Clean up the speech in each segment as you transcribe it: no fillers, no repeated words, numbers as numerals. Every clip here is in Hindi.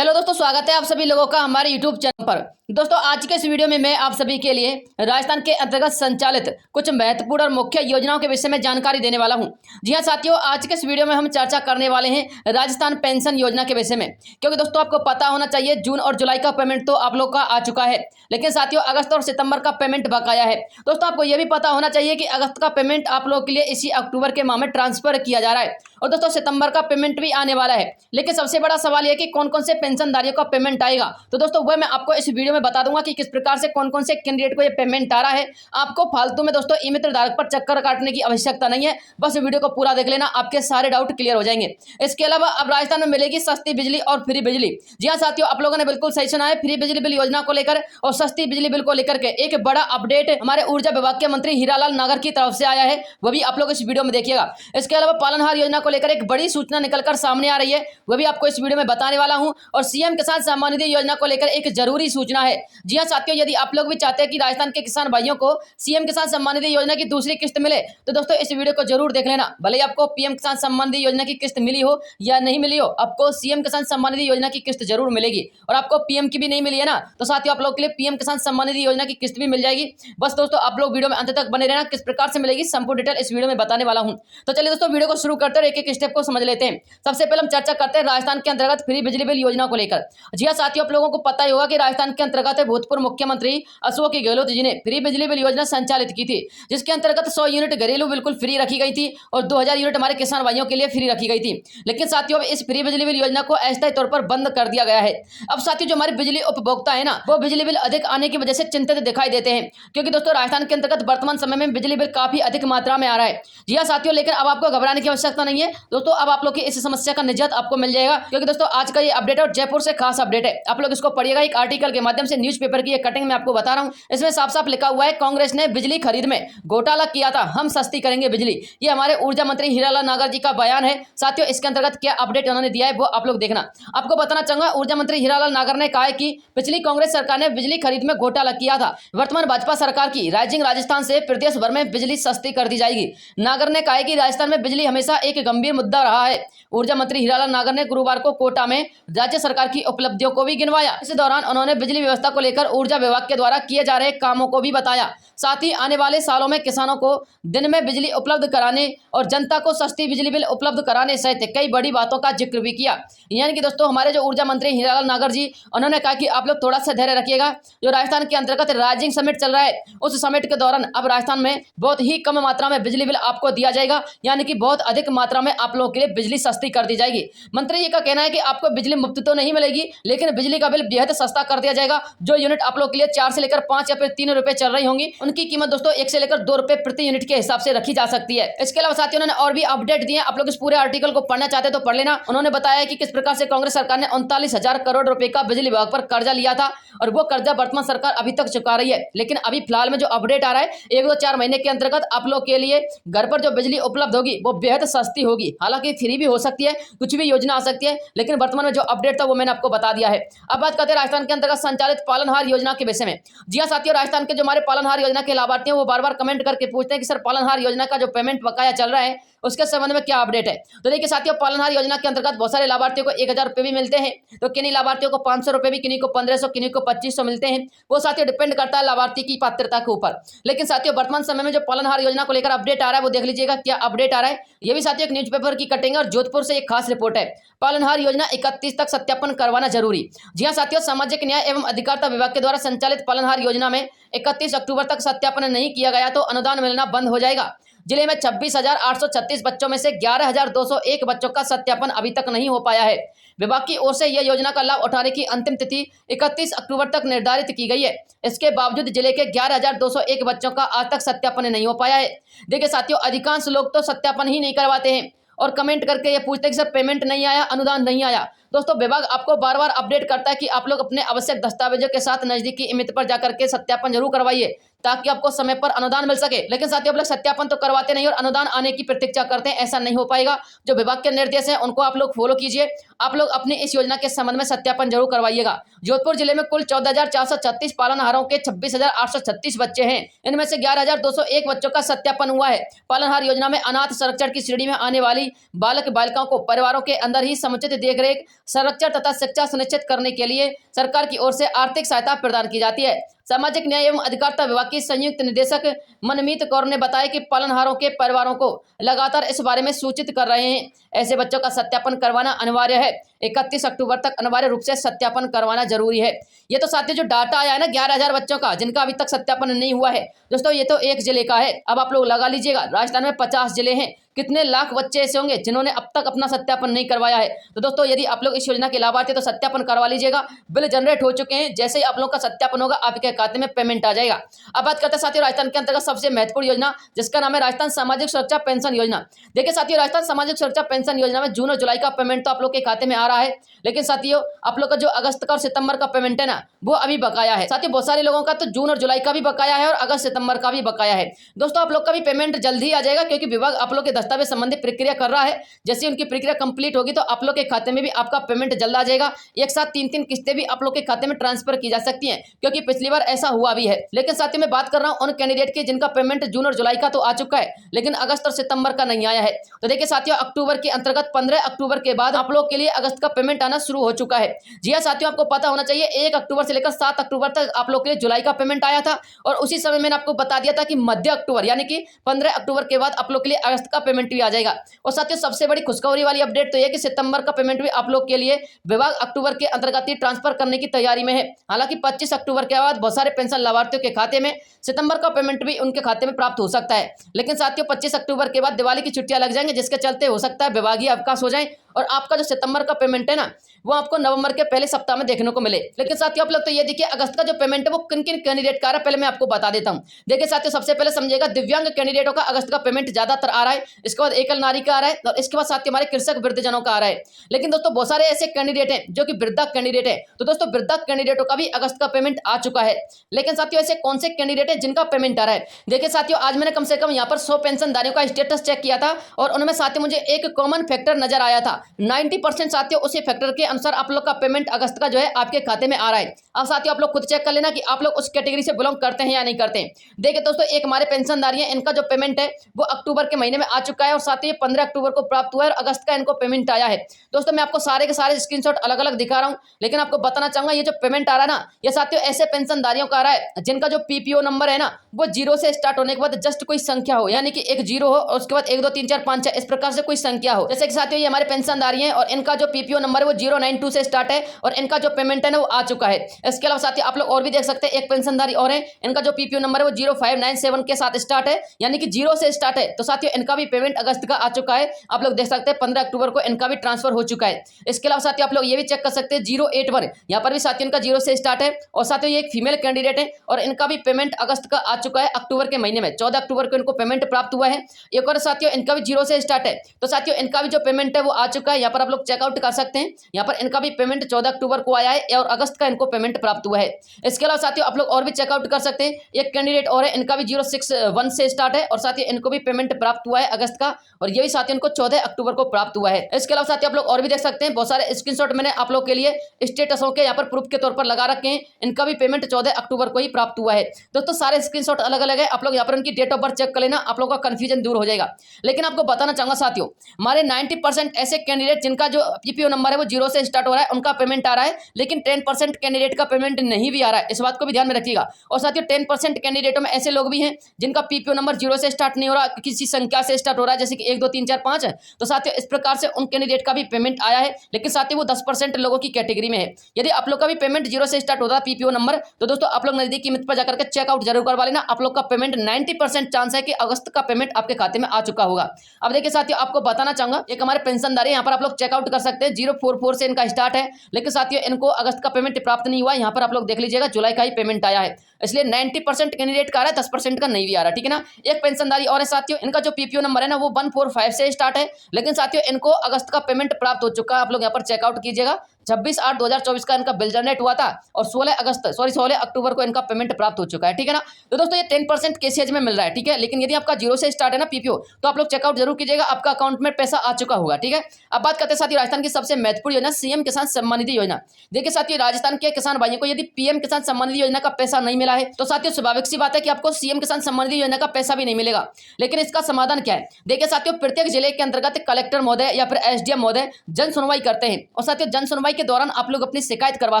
हेलो दोस्तों, स्वागत है आप सभी लोगों का हमारे यूट्यूब चैनल पर। दोस्तों, आज के इस वीडियो में मैं आप सभी के लिए राजस्थान के अंतर्गत संचालित कुछ महत्वपूर्ण और मुख्य योजनाओं के विषय में जानकारी देने वाला हूं। जी हां साथियों, आज के इस वीडियो में हम चर्चा करने वाले हैं राजस्थान पेंशन योजना के विषय में। क्योंकि दोस्तों आपको पता होना चाहिए, जून और जुलाई का पेमेंट तो आप लोग का आ चुका है, लेकिन साथियों अगस्त और सितंबर का पेमेंट बकाया है। दोस्तों आपको यह भी पता होना चाहिए कि अगस्त का पेमेंट आप लोग के लिए इसी अक्टूबर के माह में ट्रांसफर किया जा रहा है और दोस्तों सितंबर का पेमेंट भी आने वाला है। लेकिन सबसे बड़ा सवाल यह कि कौन कौन से पेंशनधारियों का पेमेंट आएगा, तो दोस्तों वह मैं आपको इस वीडियो में बता दूंगा कि किस प्रकार से कौन कौन से कैंडिडेट को यह पेमेंट आ रहा है। आपको फालतू में दोस्तों ई मित्र धारक पर चक्कर काटने की आवश्यकता नहीं है, बस वीडियो को पूरा देख लेना, आपके सारे डाउट क्लियर हो जाएंगे। इसके अलावा अब राजस्थान में मिलेगी सस्ती बिजली और फ्री बिजली। जी हाँ साथियों, आप लोगों ने बिल्कुल सही सुना है, फ्री बिजली बिल योजना को लेकर और सस्ती बिजली बिल को लेकर के एक बड़ा अपडेट हमारे ऊर्जा विभाग के मंत्री हीरालाल नागर की तरफ से आया है, वह भी आप लोग इस वीडियो में देखिएगा। इसके अलावा पालनहार योजना को लेकर एक बड़ी सूचना निकलकर सामने आ रही है, वह भी आपको इस वीडियो में बताने वाला हूं। और सीएम किसान सम्मान निधि योजना को लेकर एक जरूरी सूचना है। जी हां साथियों, यदि आप लोग भी चाहते हैं कि राजस्थान के किसान भाइयों को सीएम किसान सम्मान निधि योजना की दूसरी किस्त मिले, तो दोस्तों इस वीडियो को जरूर देख लेना। भले ही आपको पीएम किसान सम्मान निधि योजना की किस्त मिली हो या नहीं मिली हो, आपको सीएम किसान सम्मान निधि योजना की किस्त जरूर मिलेगी। और आपको पीएम की भी नहीं मिली है ना, तो साथियों आप लोग के लिए पीएम किसान सम्मान निधि योजना की किस्त भी मिल जाएगी। बस दोस्तों आप लोग वीडियो में अंत तक बने रहना, किस प्रकार से मिलेगी संपूर्ण डिटेल इस वीडियो में बताने वाला हूं। तो चलिए दोस्तों वीडियो को शुरू करते हैं, एक एक स्टेप को समझ लेते हैं। सबसे पहले हम चर्चा करते हैं राजस्थान के अंतर्गत फ्री बिजली बिल योजना को लेकर। जी हां साथियों, आप लोगों को पता ही होगा कि राजस्थान के अंतर्गत भूतपूर्व मुख्यमंत्री अशोक गहलोत जी ने फ्री बिजली बिल योजना संचालित की थी, जिसके अंतर्गत 100 यूनिट घरेलू बिल्कुल फ्री रखी गई थी और 2000 यूनिट हमारे किसान भाइयों के लिए फ्री रखी गई थी। लेकिन साथियों इस फ्री बिजली बिल योजना को अस्थायी तौर पर बंद कर दिया गया है। अब साथियों जो हमारे बिजली उपभोक्ता है ना, वो बिजली बिल अधिक आने की वजह से चिंतित दिखाई देते हैं, क्योंकि दोस्तों राजस्थान के अंतर्गत वर्तमान समय में बिजली बिल काफी अधिक मात्रा में आ रहा है। जी हाँ साथियों, लेकिन अब आपको घबराने की आवश्यकता नहीं है दोस्तों, अब आप लोग की इस समस्या का निजात आपको मिल जाएगा। क्योंकि दोस्तों आज का ये अपडेट और जयपुर से खास अपडेट है, आप लोग इसको पढ़िएगा। एक आर्टिकल के माध्यम से न्यूज़पेपर की ये कटिंग में आपको बता रहा हूं। इसमें साफ साफ लिखा हुआ है, कांग्रेस ने बिजली खरीद में घोटाला किया था, हम सस्ती करेंगे बिजली। ये हमारे ऊर्जा मंत्री हीरालाल नागर जी का बयान है। साथियों इसके अंतर्गत क्या अपडेट उन्होंने दिया है वो आप लोग देखना। आपको बताना चाहूंगा, ऊर्जा मंत्री हीरालाल नागर ने कहा है कि पिछली कांग्रेस सरकार ने बिजली खरीद में घोटाला किया था। वर्तमान भाजपा सरकार की राइजिंग राजस्थान से प्रदेश भर में बिजली सस्ती कर दी जाएगी। नागर ने कहा है कि राजस्थान में बिजली हमेशा एक गंभीर मुद्दा रहा है। ऊर्जा मंत्री हीरालाल नागर ने गुरुवार को कोटा में राज्य सरकार की उपलब्धियों को भी गिनवाया। इस दौरान उन्होंने बिजली व्यवस्था को लेकर ऊर्जा विभाग के द्वारा किए जा रहे कामों को भी बताया। साथ ही आने वाले सालों में किसानों को दिन में बिजली उपलब्ध कराने और जनता को सस्ती बिजली बिल उपलब्ध कराने सहित कई बड़ी बातों का जिक्र भी किया। यानी कि दोस्तों हमारे जो ऊर्जा मंत्री हीरालाल नागर जी, उन्होंने कहा कि आप लोग थोड़ा सा धैर्य रखिएगा। जो राजस्थान के अंतर्गत राइजिंग समिट चल रहा है, उस समिट के दौरान अब राजस्थान में बहुत ही कम मात्रा में बिजली बिल आपको दिया जाएगा, यानी कि बहुत अधिक मात्रा में आप लोगों के लिए बिजली सस्ती कर दी जाएगी। मंत्री जी का कहना है कि आपको बिजली मुफ्त तो नहीं मिलेगी, लेकिन बिजली का बिल बेहद सस्ता कर दिया जाएगा। जो यूनिट आप लोग के लिए 4 से लेकर 5 या फिर 3 रुपए चल रही होंगी, उनकी कीमत दोस्तों 1 से लेकर 2 रुपए प्रति यूनिट के हिसाब से रखी जा सकती है। इसके अलावा साथियों उन्होंने और भी अपडेट दिए, आप लोग इस पूरे आर्टिकल को पढ़ना चाहते तो पढ़ लेना। उन्होंने बताया कि किस प्रकार से कांग्रेस सरकार ने 39,000 करोड़ रुपए का बिजली विभाग पर कर्जा लिया था और वो कर्जा वर्तमान सरकार अभी तक चुका रही है। लेकिन अभी फिलहाल में जो अपडेट आ रहा है, 1-2-4 महीने के अंतर्गत आप लोग के लिए घर पर जो बिजली उपलब्ध होगी वो बेहद सस्ती होगी। हालांकि फ्री भी हो सकती है, कुछ भी योजना आ सकती है, लेकिन वर्तमान में जो अपडेट था वो मैंने आपको बता दिया है। अब बात करते हैं राजस्थान के अंतर्गत संचालित पालनहार योजना के विषय में। जी हाँ साथियों, राजस्थान के जो हमारे पालनहार योजना के लाभार्थी हैं वो बार बार कमेंट करके पूछते हैं कि सर पालनहार योजना का जो पेमेंट बकाया चल रहा है उसके संबंध में क्या अपडेट है। तो देखिए साथियों, पालनहार योजना के अंतर्गत बहुत सारे लाभार्थियों को 1000 रुपए भी मिलते हैं, तो किन्हीं लाभार्थियों को 500 रुपए भी, किन्हीं को 1500, किन्हीं को 2500 मिलते हैं। वो साथियों डिपेंड करता है लाभार्थी की पात्रता के ऊपर। लेकिन साथियों वर्तमान समय में जो पालनहार योजना को लेकर अपडेट आ रहा है वो देख लीजिएगा क्या अपडेट आ रहा है। ये भी साथियों एक न्यूज़पेपर की कटिंग और जोधपुर से एक खास रिपोर्ट है। पालनहार योजना 31 तक सत्यापन करवाना जरूरी। जी हाँ साथियों, सामाजिक न्याय एवं अधिकारिता विभाग के द्वारा संचालित पालनहार योजना में 31 अक्टूबर तक सत्यापन नहीं किया गया तो अनुदान मिलना बंद हो जाएगा। जिले में 26,836 बच्चों में से 11,201 बच्चों का सत्यापन अभी तक नहीं हो पाया है। विभाग की ओर से यह योजना का लाभ उठाने की अंतिम तिथि 31 अक्टूबर तक निर्धारित की गई है। इसके बावजूद जिले के 11,201 बच्चों का आज तक सत्यापन नहीं हो पाया है। देखिए साथियों, अधिकांश लोग तो सत्यापन ही नहीं करवाते हैं और कमेंट करके ये पूछते हैं कि सर पेमेंट नहीं आया, अनुदान नहीं आया। दोस्तों विभाग आपको बार बार अपडेट करता है कि आप लोग अपने आवश्यक दस्तावेजों के साथ नजदीकी इमित पर जाकर के सत्यापन जरूर करवाइए, ताकि आपको समय पर अनुदान मिल सके। लेकिन साथियों आप लोग सत्यापन तो करवाते नहीं और अनुदान आने की प्रतीक्षा करते हैं, ऐसा नहीं हो पाएगा। जो विभाग के निर्देश हैं उनको आप लोग फॉलो कीजिए। आप लोग अपनी इस योजना के संबंध में सत्यापन जरूर करवाइएगा। जोधपुर जिले में कुल 14,436 पालनहारों के 26,836 बच्चे हैं। इनमें से 11,201 बच्चों का सत्यापन हुआ है। पालनहार योजना में अनाथ संरक्षण की श्रेणी में आने वाली बालक बालिकाओं को परिवारों के अंदर ही समुचित देखरेख, संरक्षण तथा शिक्षा सुनिश्चित करने के लिए सरकार की ओर से आर्थिक सहायता प्रदान की जाती है। सामाजिक न्याय एवं अधिकारिता विभाग की संयुक्त निदेशक मनमीत कौर ने बताया कि पालनहारों के परिवारों को लगातार इस बारे में सूचित कर रहे हैं। ऐसे बच्चों का सत्यापन करवाना अनिवार्य है। 31 अक्टूबर तक अनिवार्य रूप से सत्यापन करवाना जरूरी है। ये तो साथियों जो डाटा आया है ना 11,000 बच्चों का जिनका अभी तक सत्यापन नहीं हुआ है दोस्तों, ये तो एक जिले का है। अब आप लोग लगा लीजिएगा, राजस्थान में 50 जिले हैं, कितने लाख बच्चे ऐसे होंगे जिन्होंने अब तक अपना सत्यापन नहीं करवाया है। तो दोस्तों यदि आप लोग इस योजना के लाभार्थी तो सत्यापन करवा लीजिएगा। बिल जनरेट हो चुके हैं, जैसे ही आप लोग का सत्यापन होगा आपके खाते में पेमेंट आ जाएगा। अब बात करते हैं साथियों राजस्थान के अंतर्गत सबसे महत्वपूर्ण योजना जिसका नाम है राजस्थान सामाजिक सुरक्षा पेंशन योजना। देखिए साथियों राजस्थान सामाजिक सुरक्षा पेंशन योजना में जून और जुलाई का पेमेंट तो आप लोग के खाते में आ रहा है, लेकिन साथियों आप लोग का जो अगस्त का और सितंबर का पेमेंट है ना वो अभी बकाया है। साथियों बहुत सारे लोगों का तो जून और जुलाई का भी बकाया है और अगस्त सितंबर का भी बकाया है। दोस्तों आप लोग का भी पेमेंट जल्दी ही आ जाएगा क्योंकि विभाग आप लोग के दस्तावेज संबंधी प्रक्रिया कर रहा है। जैसे उनकी प्रक्रिया कंप्लीट होगी तो आप लोग के खाते में भी आपका पेमेंट जल्द आ जाएगा। एक साथ 3-3 किस्तें भी आप लोग के खाते में ट्रांसफर की जा सकती हैं क्योंकि पिछली बार ऐसा हुआ भी है। लेकिन साथियों मैं बात कर रहा हूं उन कैंडिडेट की जिनका पेमेंट जून और जुलाई का तो आ चुका है लेकिन अगस्त और सितंबर का नहीं आया है। तो देखिए साथियों अक्टूबर के अंतर्गत 15 अक्टूबर के बाद आप लोग के लिए अगस्त का पेमेंट आना शुरू हो चुका है। जी हाँ साथियों आपको पता होना चाहिए 1 अक्टूबर से लेकर 7 अक्टूबर तक आप लोग के लिए जुलाई का पेमेंट आया था और उसी समय मैंने आपको बता दिया था कि मध्य अक्टूबर यानी कि 15 अक्टूबर के बाद आप लोग के लिए अगस्त का पेमेंट भी आ जाएगा। और साथियों सबसे बड़ी खुशखबरी वाली अपडेट तो यह कि सितंबर का पेमेंट भी आप लोग के लिए विभाग अक्टूबर के अंतर्गत ही ट्रांसफर करने की तैयारी में है। हालांकि 25 अक्टूबर के बाद बहुत सारे पेंशन लाभार्थियों के खाते में सितंबर का पेमेंट भी उनके खाते में प्राप्त हो सकता है। लेकिन साथियों 25 अक्टूबर के बाद दिवाली की छुट्टियां लग जाएंगे जिसके चलते हो सकता है विभागीय अवकाश हो जाए और आपका जो सितंबर का पेमेंट है ना वो आपको नवंबर के पहले सप्ताह में देखने को मिले। लेकिन साथियों आप लोग तो ये देखिए अगस्त का जो पेमेंट है वो किन किन कैंडिडेट का आ रहा है पहले मैं आपको बता देता हूं। देखिए साथियों सबसे पहले समझिएगा दिव्यांग कैंडिडेटों का अगस्त का पेमेंट ज्यादातर आ रहा है, इसके बाद एकल नारी का आ रहा है और इसके बाद साथियों हमारे कृषक वृद्धजनों का आ रहा है। लेकिन दोस्तों बहुत सारे ऐसे कैंडिडेट हैं जो कि वृद्धा कैंडिडेट है, तो दोस्तों वृद्धा कैंडिडेटों का भी अगस्त का पेमेंट आ चुका है। लेकिन साथियों ऐसे कौन से कैंडिडेट है जिनका पेमेंट आ रहा है? देखिए साथियों आज मैंने कम से कम यहाँ पर 100 पेंशनधारियों का स्टेटस चेक किया था और उनमें साथियों मुझे एक कॉमन फैक्टर नजर आया था। 90% साथियों उसी फैक्टर के अनुसार आप लोग का पेमेंट अगस्त का जो है आपके खाते में आ रहा है। अब साथियों आप लोग खुद चेक कर लेना कि आप लोग उस कैटेगरी से बिलोंग करते हैं या नहीं करते हैं। देखिए दोस्तों एक हमारे पेंशनधारी है, इनका जो पेमेंट है वो अक्टूबर के महीने में आ चुका है और साथ ही 15 अक्टूबर को प्राप्त हुआ है और अगस्त का इनको पेमेंट आया है। दोस्तों मैं आपको सारे के सारे स्क्रीनशॉट अलग अलग दिखा रहा हूं, लेकिन आपको बताना चाहूंगा ये जो पेमेंट आ रहा है ना ये साथियों ऐसे पेंशनधारियों का आ रहा है जिनका जो पीपीओ नंबर है ना वो 0 से स्टार्ट होने के बाद जस्ट कोई संख्या हो, यानी कि एक 0 हो और उसके बाद 1 2 3 4 5 6 इस प्रकार से कोई संख्या हो। जैसे कि साथियों ये हमारे पेंशनधारी हैं और इनका जो पीपीओ नंबर है वो 092 से स्टार्ट है और इनका जो पेमेंट है ना वो आ चुका है। इसके अलावा साथियों आप लोग और भी देख सकते हैं, एक पेंशनधारी और है, इनका जो पीपीओ नंबर है वो 0597 के साथ स्टार्ट है, यानी कि 0 से स्टार्ट है। तो साथियों इनका भी पेमेंट अगस्त का आ चुका है। आप लोग देख सकते हैं 15 अक्टूबर को इनका भी ट्रांसफर हो चुका है। इसके अलावा साथियों आप लोग ये भी चेक कर सकते हैं 081 यहाँ पर भी साथियों इनका 0 से स्टार्ट है और साथियों ये एक फीमेल कैंडिडेट है और इनका भी पेमेंट अगस्त का आ चुका है अक्टूबर के महीने में। 14 अक्टूबर को इनको पेमेंट प्राप्त हुआ है। एक और साथियों इनका भी 0 से स्टार्ट है, तो साथियों इनका भी जो पेमेंट है वो आ चुका है। यहाँ पर आप लोग चेकआउट कर सकते हैं, यहाँ पर इनका भी पेमेंट 14 अक्टूबर को आया है और अगस्त का इनको पेमेंट प्राप्त हुआ है। इसके अलावा साथियों आप लोग और भी चेकआउट कर सकते हैं, एक कैंडिडेट और है, इनका भी 061 से स्टार्ट है और साथियों इनको भी पेमेंट प्राप्त हुआ है अगस्त का और ये भी साथियों इनको 14 अक्टूबर को प्राप्त हुआ है। इसके अलावा साथियों आप लोग और भी देख सकते हैं, बहुत सारे स्क्रीनशॉट मैंने आप लोग के लिए स्टेटसों के यहाँ पर प्रूफ के तौर पर लगा रखे हैं। इनका भी पेमेंट 14 अक्टूबर को ही प्राप्त हुआ है। दोस्तों सारे स्क्रीनशॉट अलग अलग है, आप लोग यहाँ पर उनकी डेट ऑफ बर्थ चेक कर लेना, आप लोगों का कंफ्यूजन दूर हो जाएगा। लेकिन आपको बताना चाहूंगा साथियों हमारे 90% ऐसे कैंडिडेट जिनका जो पीपीओ नंबर है वो 0 से स्टार्ट हो रहा है उनका पेमेंट आ रहा है, लेकिन 10% कैंडिडेट का पेमेंट नहीं भी आ रहा है। इस बात को भी ध्यान में रखिएगा। और साथियों 10% कैंडिडेटों में ऐसे लोग भी हैं जिनका पीपीओ नंबर 0 से स्टार्ट नहीं हो रहा, किसी संख्या से स्टार्ट हो रहा है, जैसे कि 1 2 3 4 5 है। तो साथियों इस प्रकार से उन कैंडिडेट का भी पेमेंट आया है, लेकिन साथियों वो 10% लोगों की कैटेगरी में है। यदि आप लोग का भी पेमेंट 0 से स्टार्ट होता है पीपीओ नंबर, तो दोस्तों आप लोग नजदीकी मित्र पर जाकर के चेकआउट जरूर करवा लेना। आप लोग का पेमेंट 90% चांस है कि अगस्त का पेमेंट आपके खाते में आ चुका होगा। अब देखिए साथियों आपको बताना चाहूंगा, एक हमारे पेंशनधारी यहाँ पर आप लोग चेकआउट कर सकते हैं, 044 से इनका स्टार्ट है, लेकिन साथियों इनको अगस्त का पेमेंट प्राप्त नहीं हुआ। यहाँ पर आप लोग देख लीजिएगा जुलाई का ही पेमेंट आया है, इसलिए 90% कैंडिडेट का आ रहा है, 10% का नहीं भी आ रहा, ठीक है ना। एक पेंशनधारी और है साथियों, इनका जो पीपीओ नंबर है ना वो 145 से स्टार्ट है, लेकिन साथियों इनको अगस्त का पेमेंट प्राप्त हो चुका है। आप लोग यहाँ पर चेकआउट कीजिएगा, 26/8/2024 का इनका बिल जनरेट हुआ था और 16 अक्टूबर को इनका पेमेंट प्राप्त हो चुका है। ठीक है ना। तो दोस्तों ये 10% केसीएज में मिल रहा है। ठीक है, लेकिन यदि आपका 0 से स्टार्ट है ना पीपीओ, तो आप लोग चेकआउट जरूर कीजिएगा, आपका अकाउंट में पैसा आ चुका होगा। ठीक है, अब बात करते हैं साथियों राजस्थान की सबसे महत्वपूर्ण योजना सीएम किसान सम्मान निधि योजना। देखिए साथियों, राजस्थान के किसान भाइयों को यदि पीएम किसान सम्मान निधि योजना का पैसा नहीं मिला है तो साथियों स्वाभाविक सी बात है कि आपको सीएम किसान सम्मान निधि योजना का पैसा भी नहीं मिलेगा। लेकिन इसका समाधान क्या है? देखिए साथियों, प्रत्येक जिले के अंतर्गत कलेक्टर महोदय या फिर एसडीएम महोदय जन सुनवाई करते हैं और साथियों जन सुनवाई के दौरान आप लोग अपनी शिकायत करवा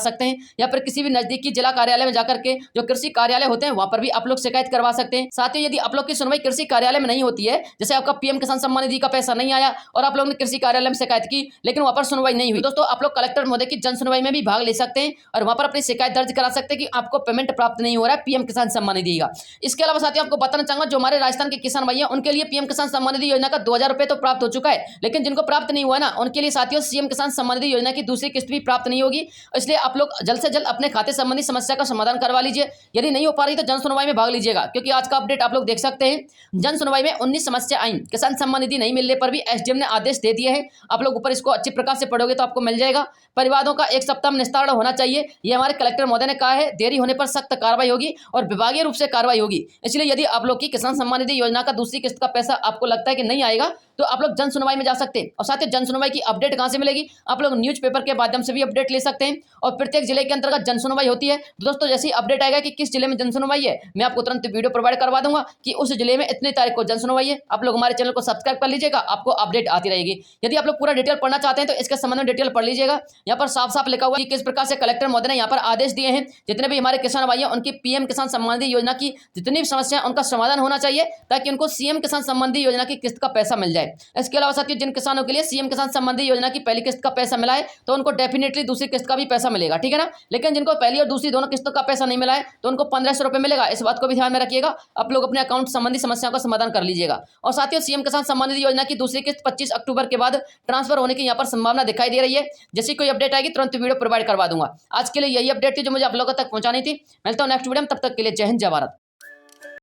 सकते हैं या फिर किसी भी नजदीकी जिला कार्यालय में जाकर के जो कृषि कार्यालय होते हैं वहां पर भी आप लोग शिकायत करवा सकते हैं। साथियों यदि आप लोग की सुनवाई कृषि कार्यालय में नहीं होती है, जैसे आपका पीएम किसान सम्मान निधि का पैसा नहीं आया और आप लोगों ने कृषि कार्यालय में शिकायत की लेकिन वहां पर सुनवाई नहीं हुई, दोस्तों आप लोग कलेक्टर महोदय की जन सुनवाई में भी भाग ले सकते हैं और वहां पर अपनी शिकायत दर्ज करा सकते हैं कि आपको पेमेंट प्राप्त नहीं हो रहा है पीएम किसान सम्मान निधि का। इसके अलावा साथियों आपको बताना चाहूंगा, जो हमारे राजस्थान के किसान भाई हैं उनके लिए पीएम किसान सम्मान निधि योजना का 2000 रुपए तो प्राप्त हो चुका है, लेकिन जिनको प्राप्त नहीं हुआ है ना उनके लिए साथियों सीएम किसान सम्मान निधि योजना की दूसरी किस्त भी प्राप्त नहीं होगी। इसलिए आप लोग जल्द से जल्द अपने खाते संबंधी समस्या का समाधान करवा लीजिए। यदि नहीं हो पा रही तो जन सुनवाई में भाग लीजिएगा, क्योंकि आज का अपडेट आप लोग देख सकते हैं जन सुनवाई में 19 समस्या आई। किसान सम्मान निधि नहीं मिलने पर भी एसडीएम ने आदेश दे दिए हैं। आप लोग ऊपर इसको अच्छी प्रकार से पढ़ोगे तो आपको मिल जाएगा। परिवादों का 1 सप्ताह में निस्तारण होना चाहिए, ये हमारे कलेक्टर महोदय ने कहा है। देरी होने पर सख्त कार्रवाई होगी और विभागीय रूप से कार्रवाई होगी। इसलिए यदि आप लोग की किसान सम्मान निधि योजना का दूसरी किस्त का पैसा आपको लगता है कि नहीं आएगा तो आप लोग जन सुनवाई में जा सकते हैं। और साथ ही जन सुनवाई की अपडेट कहां से मिलेगी? आप लोग न्यूज़पेपर के माध्यम से भी अपडेट ले सकते हैं और प्रत्येक जिले के अंतर्गत जन सुनवाई होती है। तो दोस्तों जैसे ही अपडेट आएगा कि किस जिले में जन सुनवाई है, मैं आपको तुरंत वीडियो प्रोवाइड करवा दूंगा कि उस जिले में इतनी तारीख को जन सुनवाई है। आप लोग हमारे चैनल को सब्सक्राइब कर लीजिएगा, आपको अपडेट आती रहेगी। यदि आप लोग पूरा डिटेल पढ़ना चाहते हैं तो इसके संबंध में डिटेल पढ़ लीजिएगा। यहाँ पर साफ साफ लिखा हुआ है कि किस प्रकार से कलेक्टर महोदय ने यहाँ पर आदेश दिए हैं। जितने भी हमारे किसान भाई हैं उनकी पीएम किसान सम्मान निधि योजना की जितनी भी समस्या उनका समाधान होना चाहिए ताकि उनको सीएम किसान सम्मान निधि योजना की किस्त का पैसा मिल जाए। इसके अलावा साथियों जिन किसानों के लिए सीएम किसान सम्मान निधि योजना की पहली किस्त का पैसा मिला है तो उनको डेफिनेटली दूसरी किस्त का भी पैसा मिलेगा। ठीक है ना। लेकिन जिनको पहली और दूसरी दोनों किस्तों का पैसा नहीं मिला है तो उनको 1500 रुपए मिलेगा। इस बात को भी ध्यान में रखिएगा। आप लोग अपने अकाउंट संबंधी समस्याओं का समाधान कर लीजिएगा। और साथियों सीएम किसान सम्मान निधि योजना की दूसरी किस्त 25 अक्टूबर के बाद ट्रांसफर होने की यहाँ पर संभावना दिखाई दे रही है। जैसी कोई अपडेट आएगी तुरंत वीडियो प्रोवाइड करवा दूंगा। आज के लिए यही अपडेट थी जो मुझे आप लोगों तक पहुंचानी थी। मिलता हूं नेक्स्ट वीडियो में, तब तक के लिए जय हिंद जय भारत।